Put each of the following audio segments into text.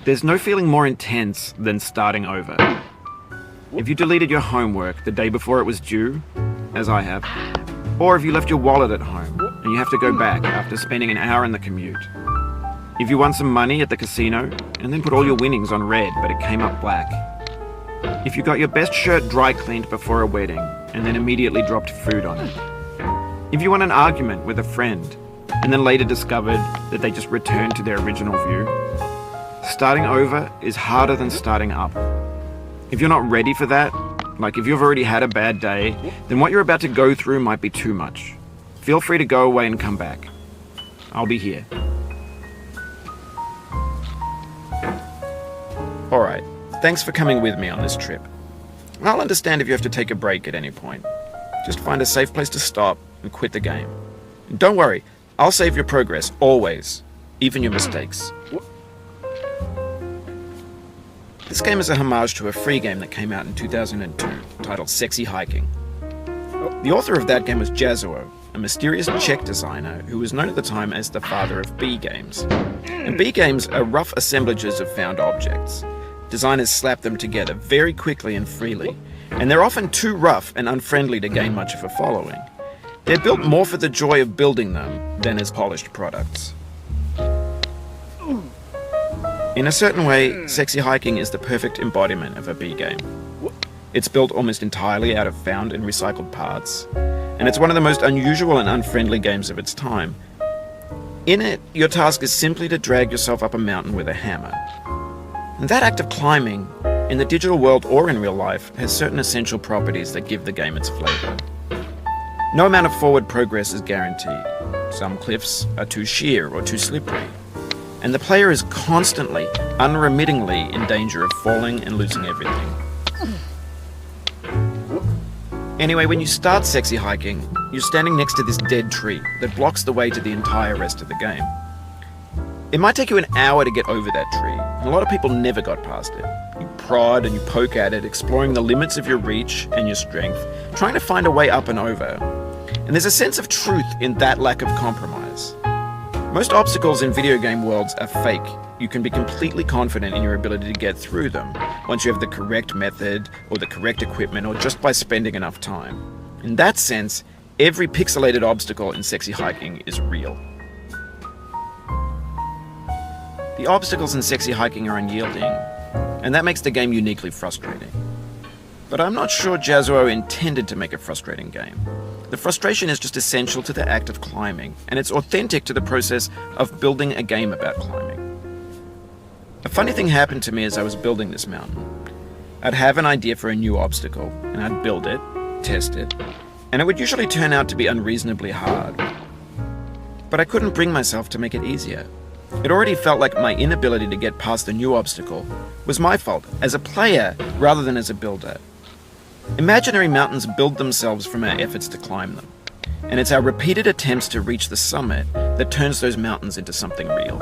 There's no feeling more intense than starting over. If you deleted your homework the day before it was due, as I have, or if you left your wallet at home and you have to go back after spending an hour in the commute. If you won some money at the casino and then put all your winnings on red but it came up black. If you got your best shirt dry cleaned before a wedding and then immediately dropped food on it. If you won an argument with a friend and then later discovered that they just returned to their original view. Starting over is harder than starting up. If you're not ready for that, like if you've already had a bad day, then what you're about to go through might be too much. Feel free to go away and come back. I'll be here. Alright, thanks for coming with me on this trip. I'll understand if you have to take a break at any point. Just find a safe place to stop and quit the game. And don't worry, I'll save your progress, always. Even your mistakes. This game is a homage to a free game that came out in 2002, titled Sexy Hiking. The author of that game was Jazuo, a mysterious Czech designer who was known at the time as the father of B games. And B games are rough assemblages of found objects. Designers slap them together very quickly and freely, and they're often too rough and unfriendly to gain much of a following. They're built more for the joy of building them than as polished products. In a certain way, Sexy Hiking is the perfect embodiment of a B game. It's built almost entirely out of found and recycled parts, and it's one of the most unusual and unfriendly games of its time. In it, your task is simply to drag yourself up a mountain with a hammer. And that act of climbing, in the digital world or in real life, has certain essential properties that give the game its flavor. No amount of forward progress is guaranteed. Some cliffs are too sheer or too slippery. And the player is constantly, unremittingly in danger of falling and losing everything. Anyway, when you start Sexy Hiking, you're standing next to this dead tree that blocks the way to the entire rest of the game. It might take you an hour to get over that tree, and a lot of people never got past it. You prod and you poke at it, exploring the limits of your reach and your strength, trying to find a way up and over. And there's a sense of truth in that lack of compromise. Most obstacles in video game worlds are fake. You can be completely confident in your ability to get through them once you have the correct method or the correct equipment or just by spending enough time. In that sense, every pixelated obstacle in Sexy Hiking is real. The obstacles in Sexy Hiking are unyielding, and that makes the game uniquely frustrating. But I'm not sure Jazuo intended to make a frustrating game. The frustration is just essential to the act of climbing, and it's authentic to the process of building a game about climbing. A funny thing happened to me as I was building this mountain. I'd have an idea for a new obstacle, and I'd build it, test it, and it would usually turn out to be unreasonably hard. But I couldn't bring myself to make it easier. It already felt like my inability to get past the new obstacle was my fault as a player rather than as a builder. Imaginary mountains build themselves from our efforts to climb them, and it's our repeated attempts to reach the summit that turns those mountains into something real.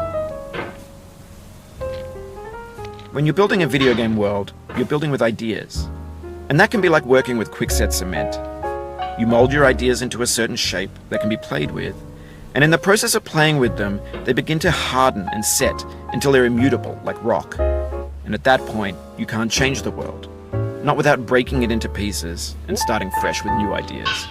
When you're building a video game world, you're building with ideas, and that can be like working with quickset cement. You mold your ideas into a certain shape that can be played with, and in the process of playing with them, they begin to harden and set until they're immutable, like rock. And at that point, you can't change the world. Not without breaking it into pieces and starting fresh with new ideas.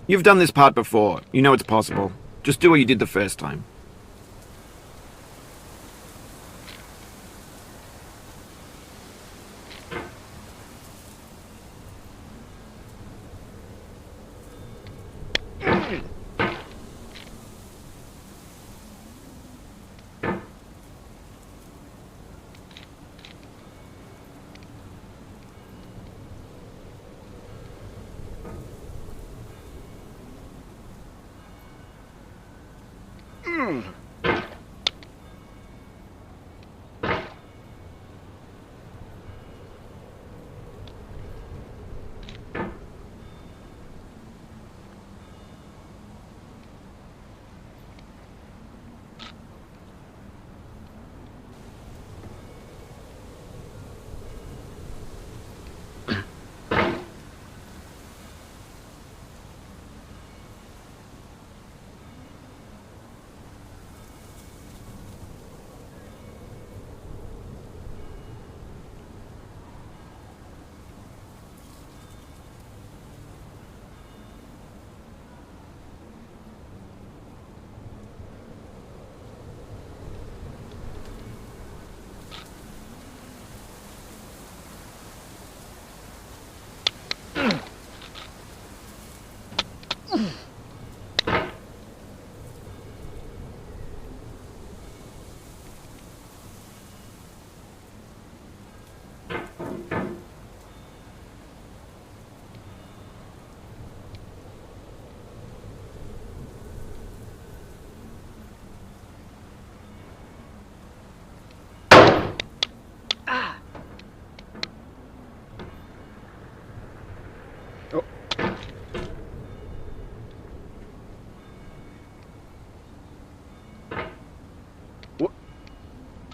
You've done this part before. You know it's possible. Just do what you did the first time.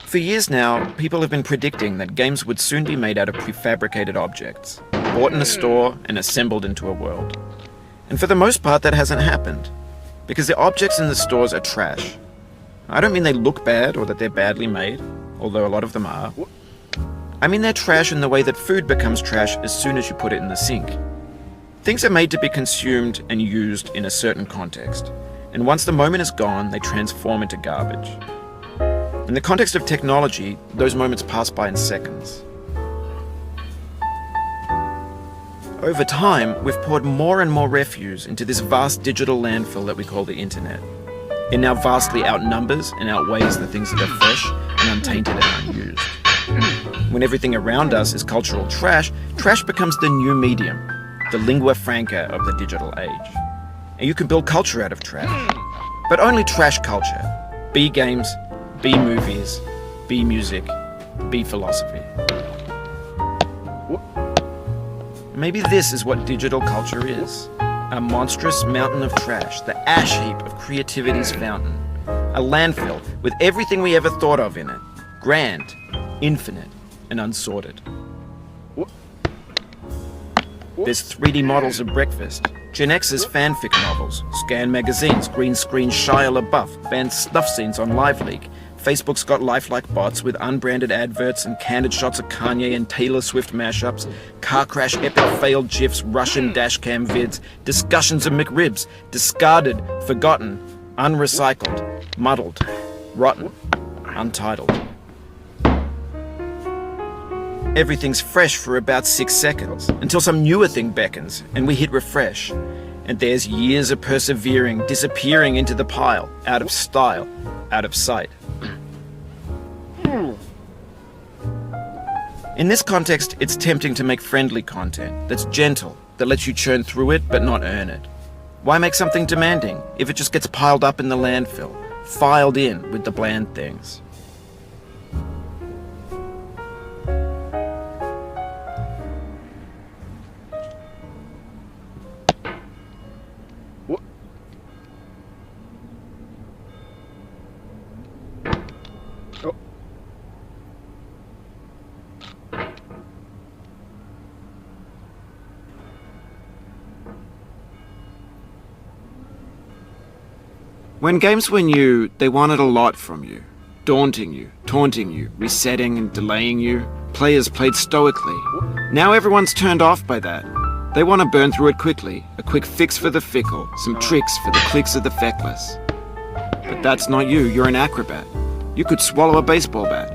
For years now, people have been predicting that games would soon be made out of prefabricated objects, bought in a store and assembled into a world. And for the most part, that hasn't happened, because the objects in the stores are trash. I don't mean they look bad or that they're badly made, although a lot of them are. I mean they're trash in the way that food becomes trash as soon as you put it in the sink. Things are made to be consumed and used in a certain context, and once the moment is gone, they transform into garbage. In the context of technology, those moments pass by in seconds. Over time, we've poured more and more refuse into this vast digital landfill that we call the internet. It now vastly outnumbers and outweighs the things that are fresh and untainted and unused. When everything around us is cultural trash, trash becomes the new medium, the lingua franca of the digital age. And you can build culture out of trash, but only trash culture. B games, B movies, B music, B philosophy. Maybe this is what digital culture is. A monstrous mountain of trash, the ash heap of creativity's fountain. A landfill with everything we ever thought of in it. Grand, infinite, and unsorted. There's 3D models of breakfast, Gen X's fanfic novels, scan magazines, green screen Shia LaBeouf, banned snuff scenes on LiveLeak. Facebook's got lifelike bots with unbranded adverts and candid shots of Kanye and Taylor Swift mashups, car crash epic failed GIFs, Russian dashcam vids, discussions of McRibs, discarded, forgotten, unrecycled, muddled, rotten, untitled. Everything's fresh for about 6 seconds, until some newer thing beckons, and we hit refresh. And there's years of persevering, disappearing into the pile, out of style, out of sight. In this context, it's tempting to make friendly content that's gentle, that lets you churn through it but not earn it. Why make something demanding if it just gets piled up in the landfill, filed in with the bland things? When games were new, they wanted a lot from you. Daunting you, taunting you, resetting and delaying you. Players played stoically. Now everyone's turned off by that. They want to burn through it quickly. A quick fix for the fickle, some tricks for the clicks of the feckless. But that's not you, you're an acrobat. You could swallow a baseball bat.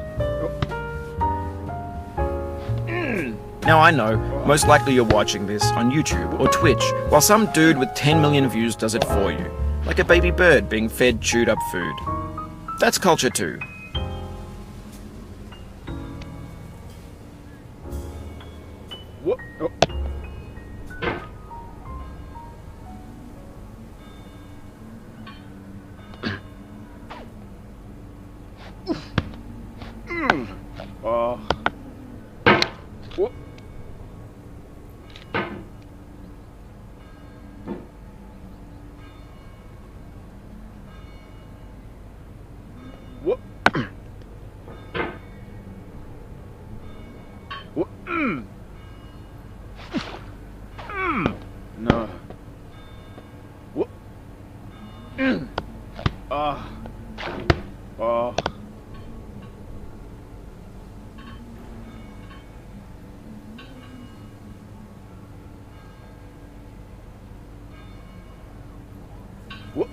Now I know, most likely you're watching this on YouTube or Twitch, while some dude with 10 million views does it for you. Like a baby bird being fed chewed up food. That's culture too. What? Oh. What? What? What? No. What? Oh. What? What?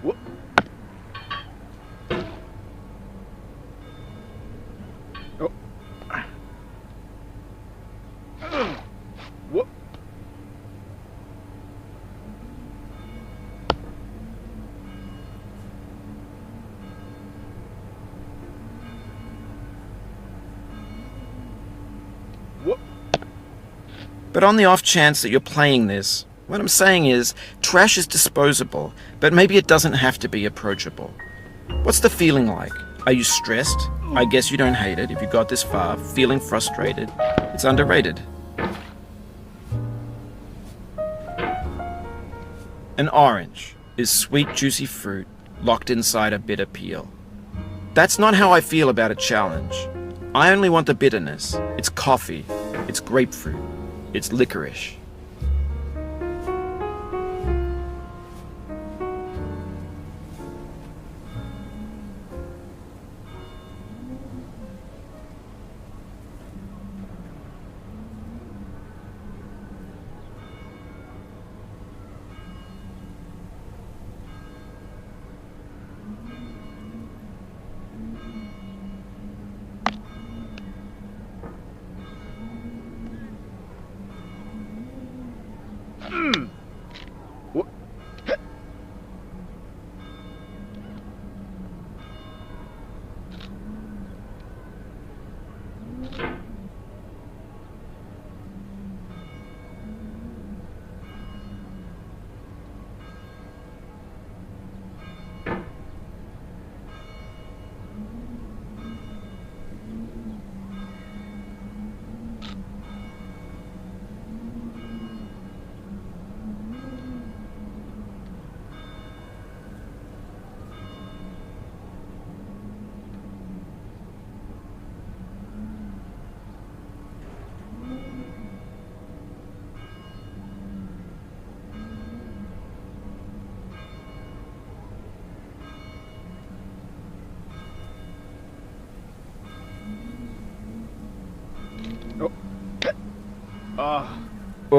What? Oh. What? What? But on the off chance that you're playing this, what I'm saying is, trash is disposable, but maybe it doesn't have to be approachable. What's the feeling like? Are you stressed? I guess you don't hate it if you got this far. Feeling frustrated? It's underrated. An orange is sweet, juicy fruit locked inside a bitter peel. That's not how I feel about a challenge. I only want the bitterness. It's coffee. It's grapefruit. It's licorice.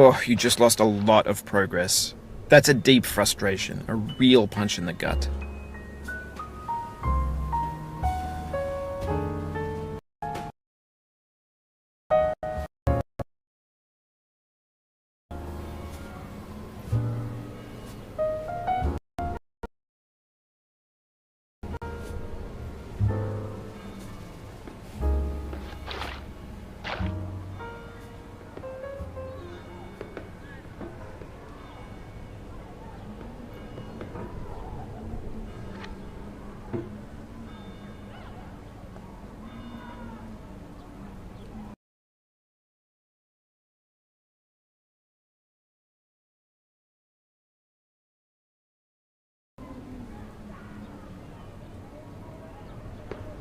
Oh, you just lost a lot of progress. That's a deep frustration, a real punch in the gut.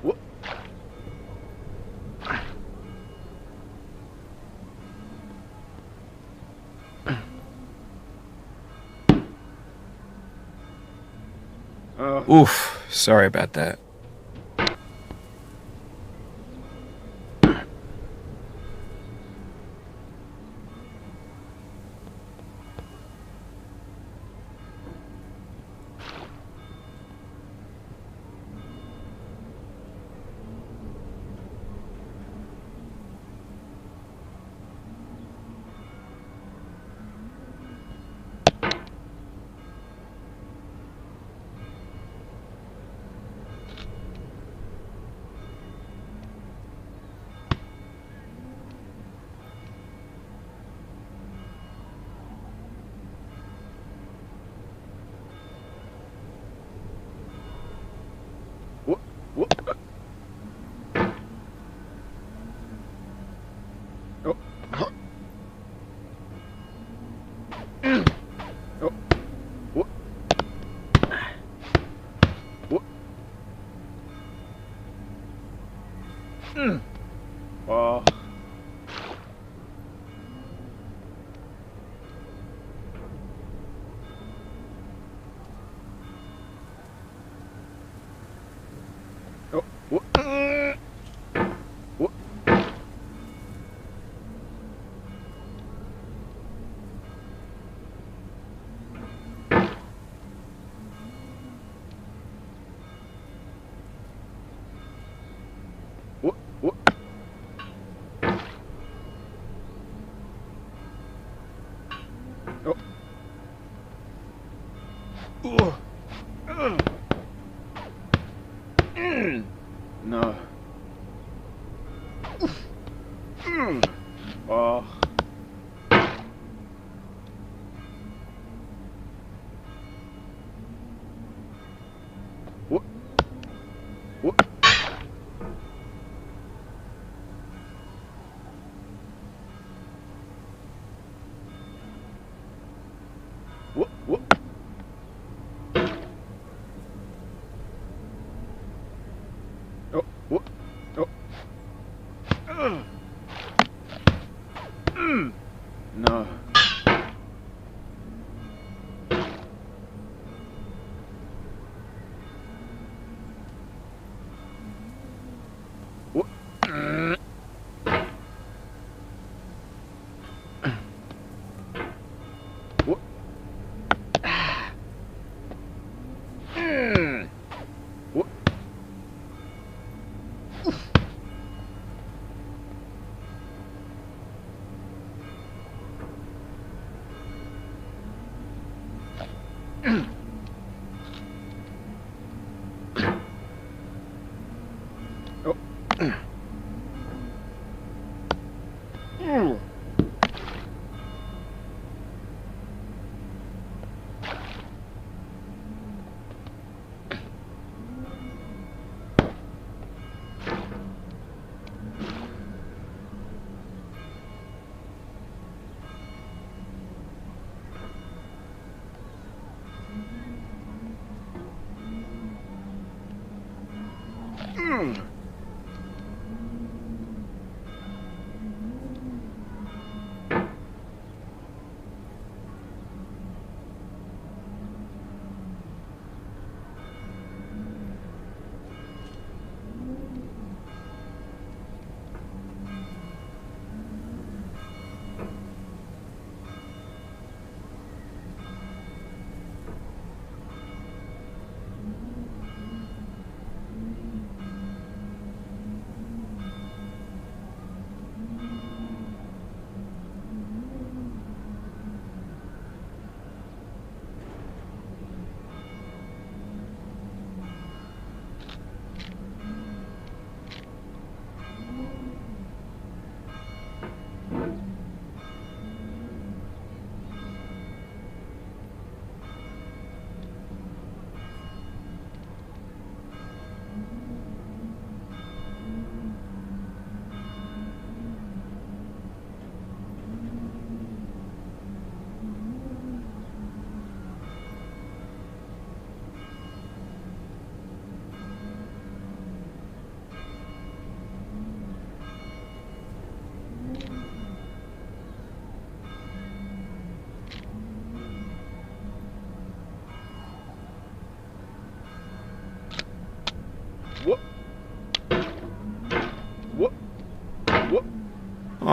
What? Oof, sorry about that. What? What? Oh. Oh. What? What? Oh. Oh. What? What? What? What? Oh. No. Oh. What? What? What? What? Oh. What? Oh. No. What? What? What? Oh.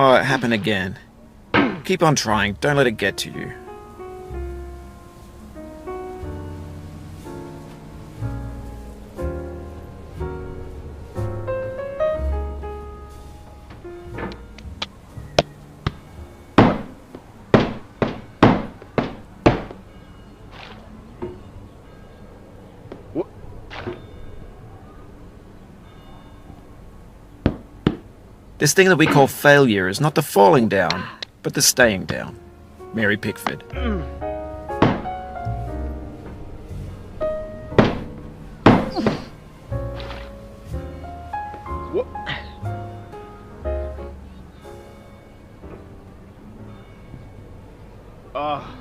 Oh, it happened again. Keep on trying, don't let it get to you. What? This thing that we call failure is not the falling down, but the staying down. Mary Pickford. What? What? Oh.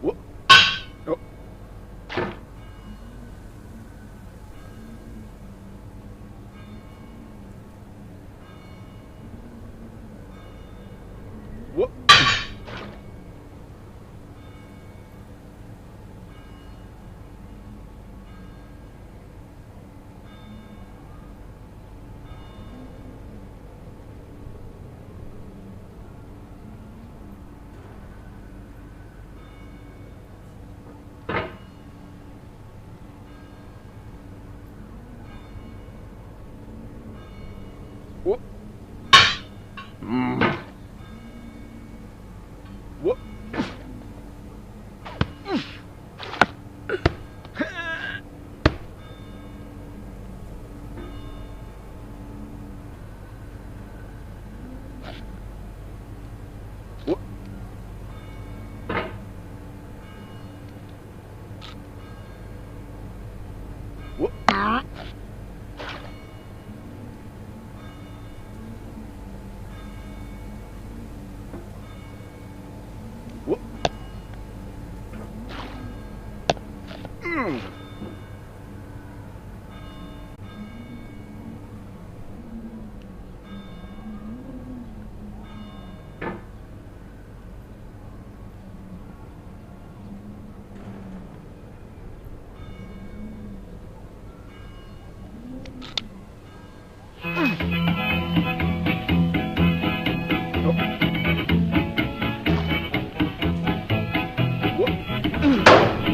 What? What? What? What? What? What?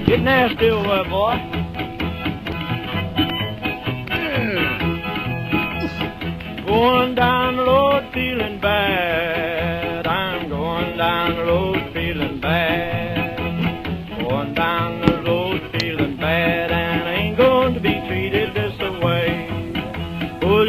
Get nasty over there, boy. Going down the road feeling bad. I'm going down the road feeling bad. Going down the road feeling bad, and I ain't going to be treated this way. Oh,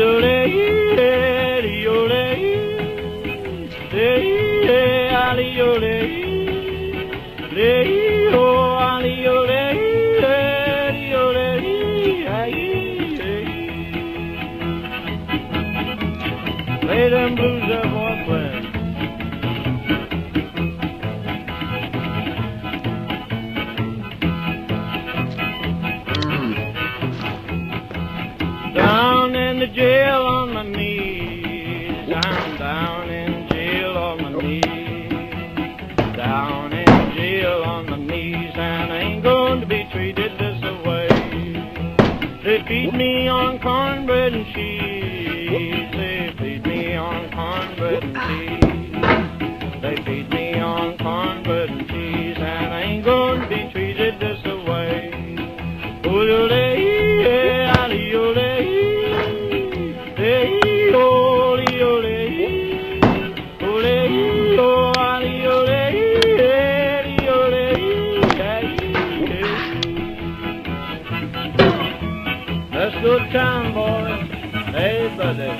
play them blues that boy playing. Down in the jail on my knees. I'm down in jail on my knees. Down in jail on my knees, and I ain't going to be treated this way. They feed me on cornbread and cheese. They feed me on cornbread and cheese. They feed me on cornbread and cheese, and I ain't going to be treated this way. That's good time, boy. Hey, buddy.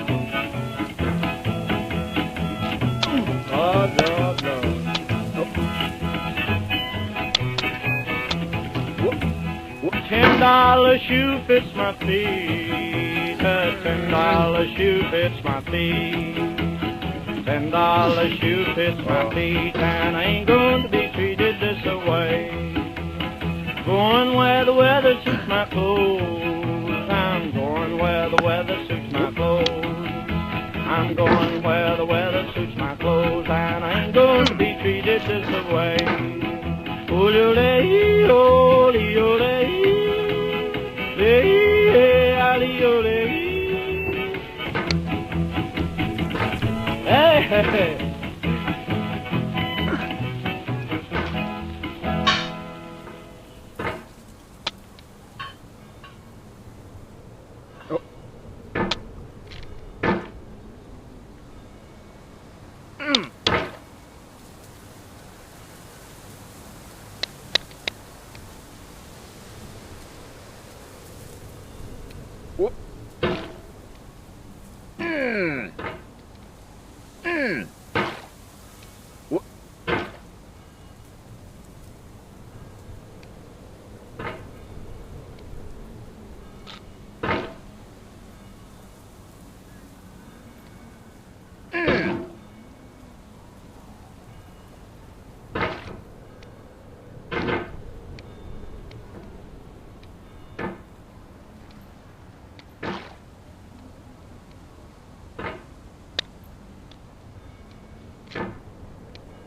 Oh, no, no. $10 shoe fits my feet. A $10 shoe fits my feet. $10 shoe fits my feet, and I ain't going to be treated this way. Going where the weather suits my clothes. I'm going where the weather suits my clothes. I'm going where the weather suits my clothes, and I ain't going to be treated this way. Ole, ole, ole, ole. Hey, hey, hey.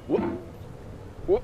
Whoop. Whoop. Whoop.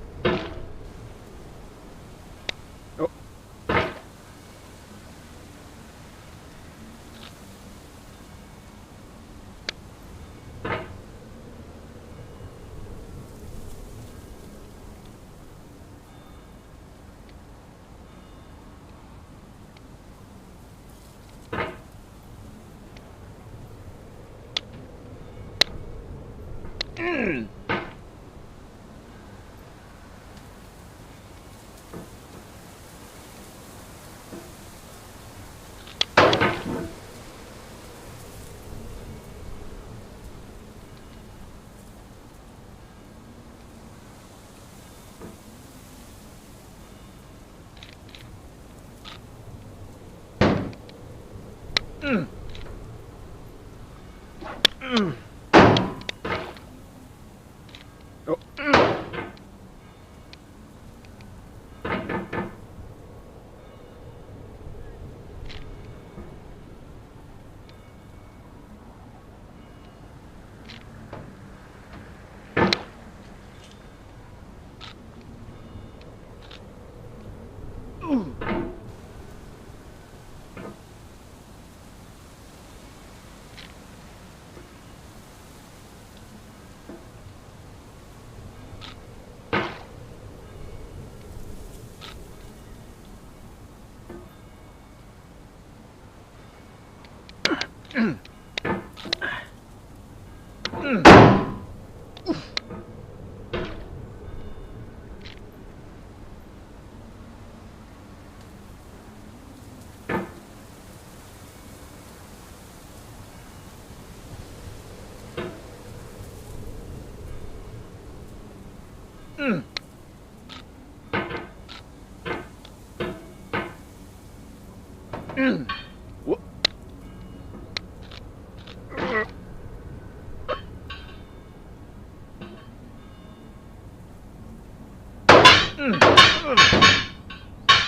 Whoop.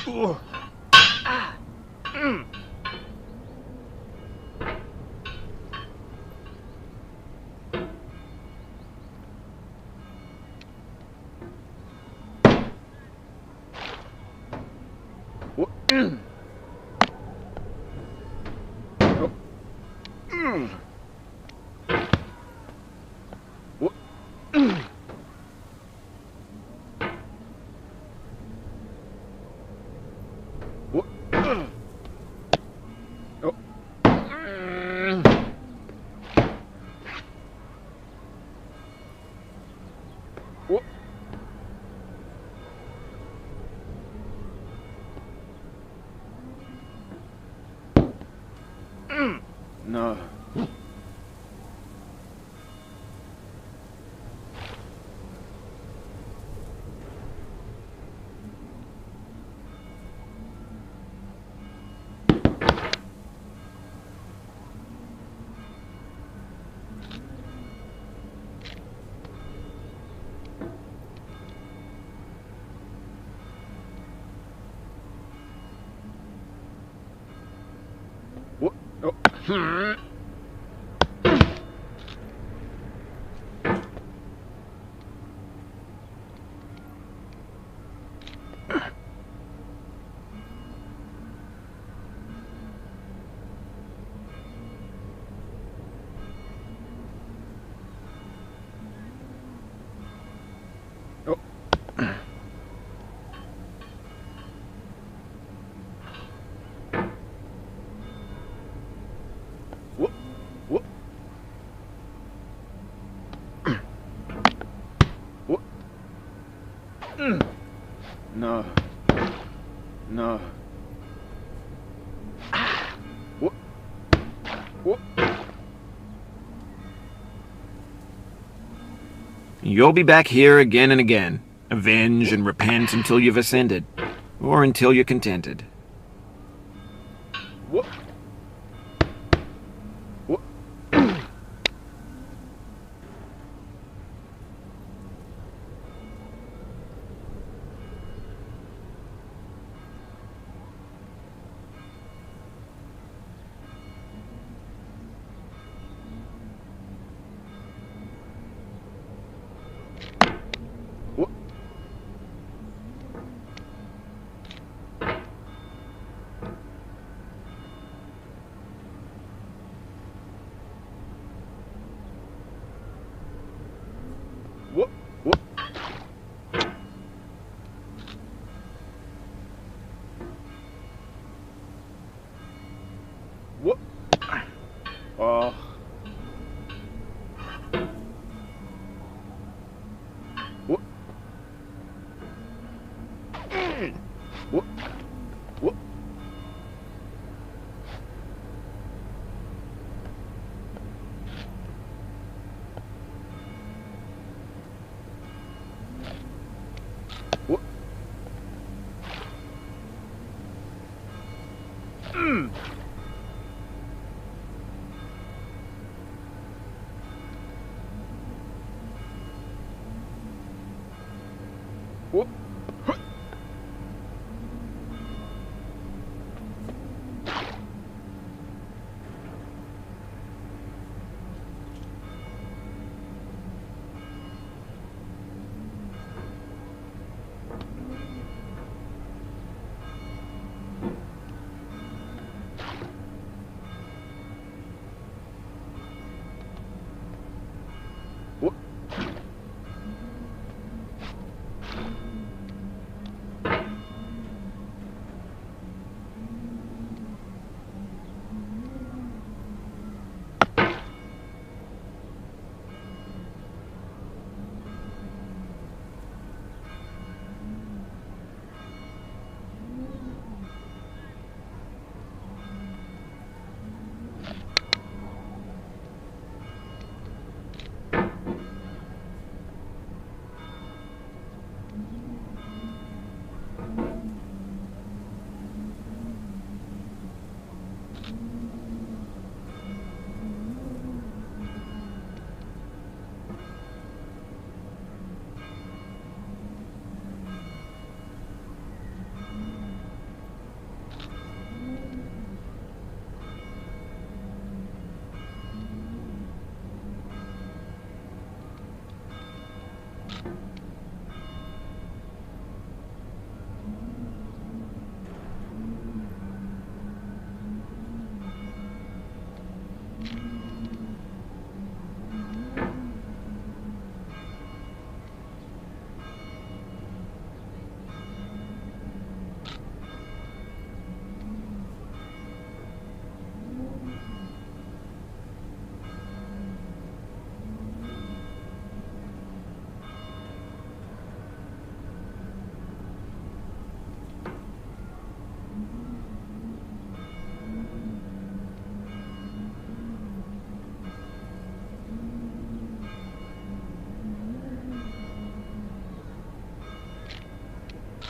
Oh. Whoop. No. Oh. Whoop. Whoop. Whoop. No. No. Whoop. Whoop. You'll be back here again and again. Avenge and repent until you've ascended. Or until you're contented. Whoop. Whoop. Whoop. Whoop. Whoop. Whoop. Oh. Whoop. Whoop. Whoop. Whoop. Whoop.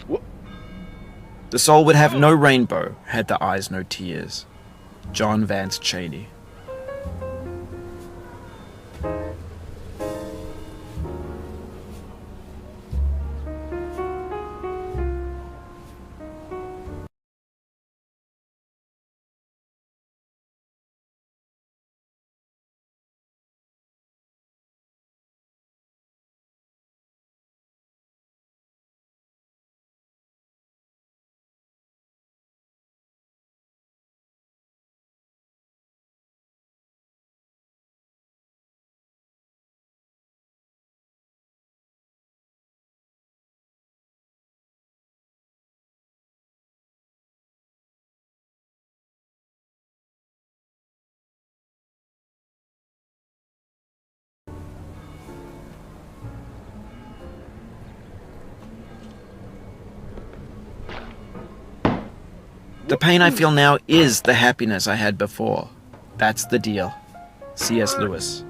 Whoop. The soul would have no rainbow, had the eyes no tears. John Vance Cheney. The pain I feel now is the happiness I had before. That's the deal. C.S. Lewis.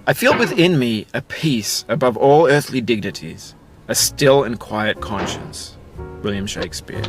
I feel within me a peace above all earthly dignities, a still and quiet conscience. William Shakespeare.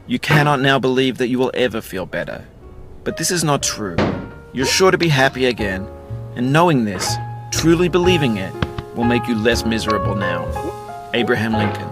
You cannot now believe that you will ever feel better. But this is not true. You're sure to be happy again, and knowing this, truly believing it, will make you less miserable now. Abraham Lincoln.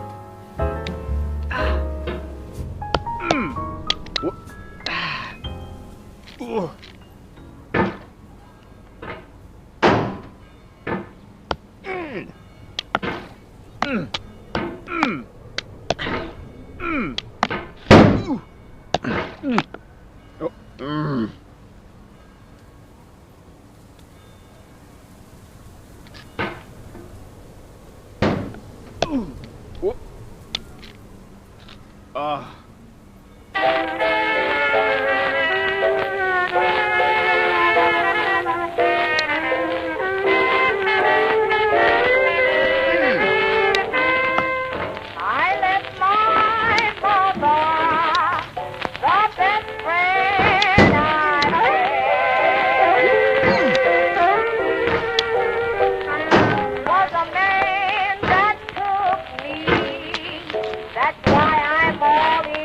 That's why I'm all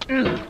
Whoop.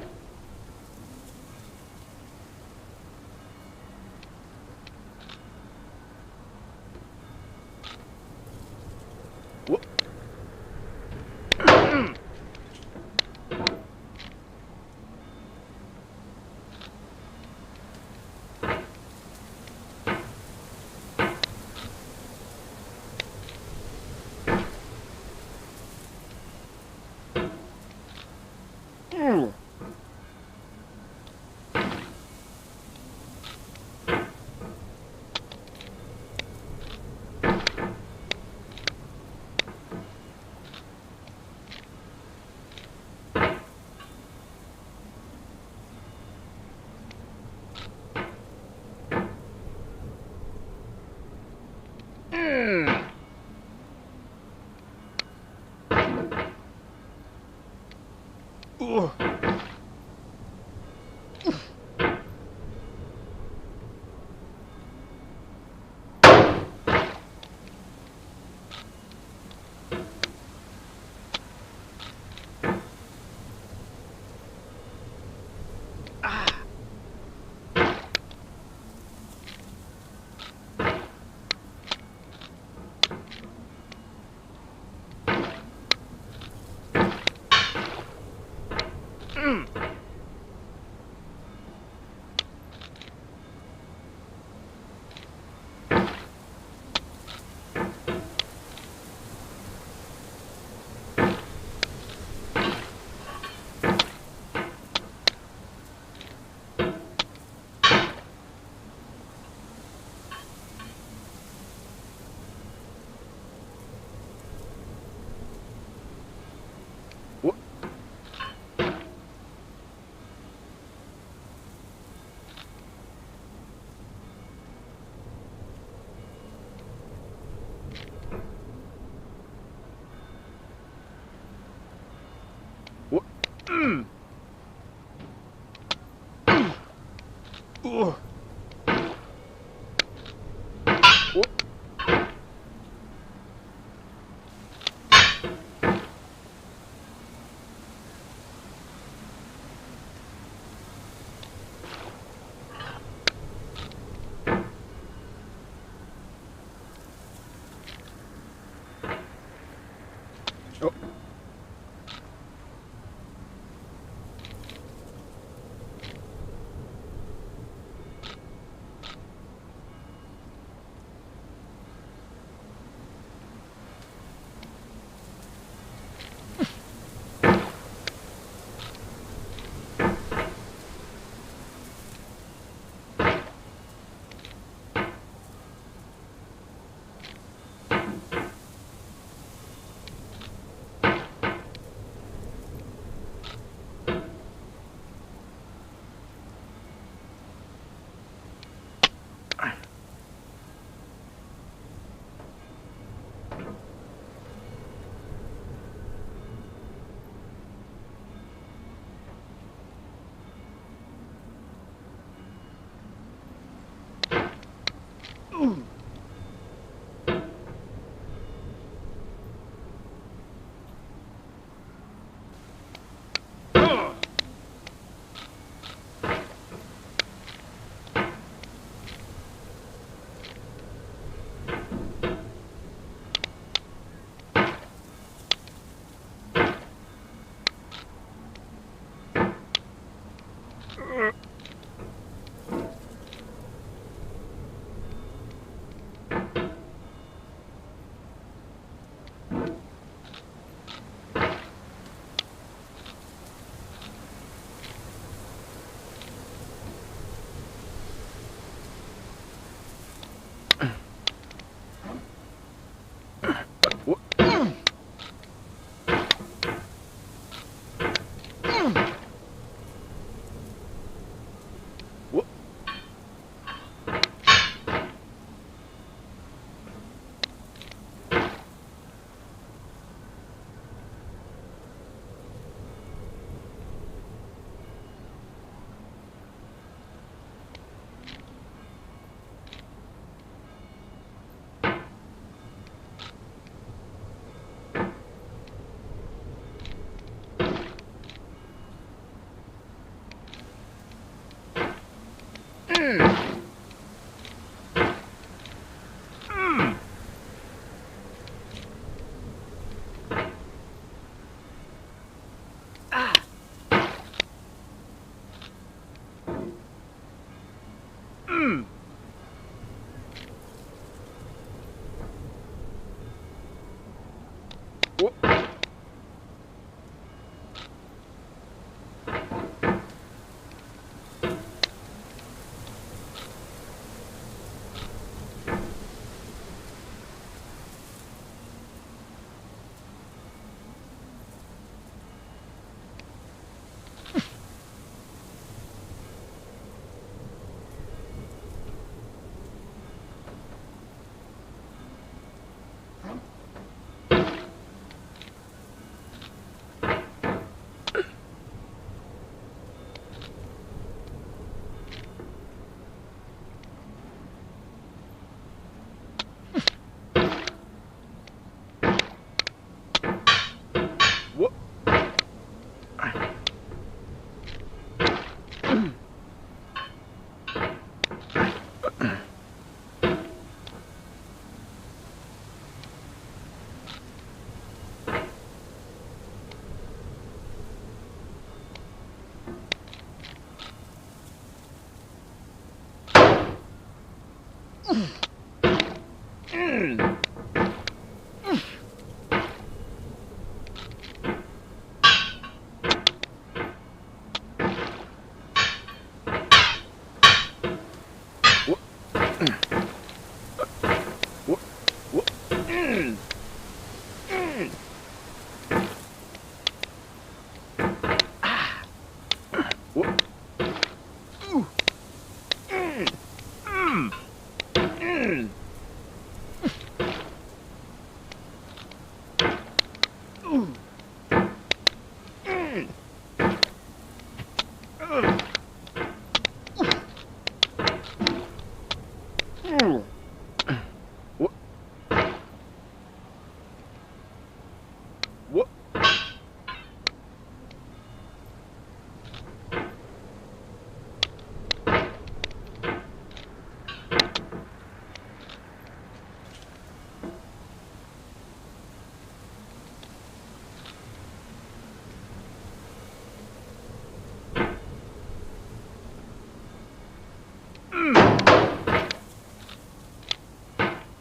Ooh. What? What? Ooh. What? Oh. What? What?